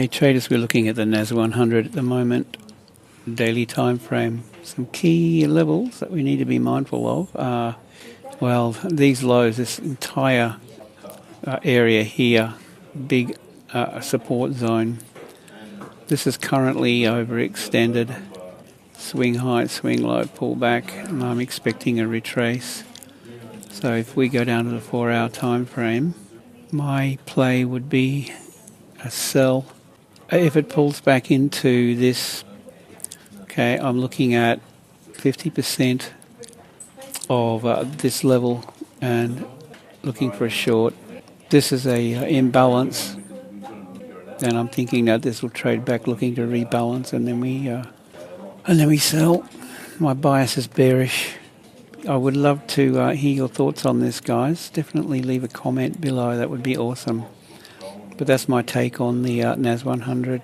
Okay, traders, we're looking at the NAS100 at the moment, daily time frame. Some key levels that we need to be mindful of. Well, these lows, this entire area here, big support zone. This is currently overextended. Swing high, swing low, pull back, and I'm expecting a retrace. So if we go down to the 4-hour time frame, my play would be a sell. If it pulls back into this, okay, I'm looking at 50% of this level and looking for a short. This is a imbalance, and I'm thinking that this will trade back, looking to rebalance, and then we sell. My bias is bearish. I would love to hear your thoughts on this, guys. Definitely leave a comment below. That would be awesome. But that's my take on the NAS100.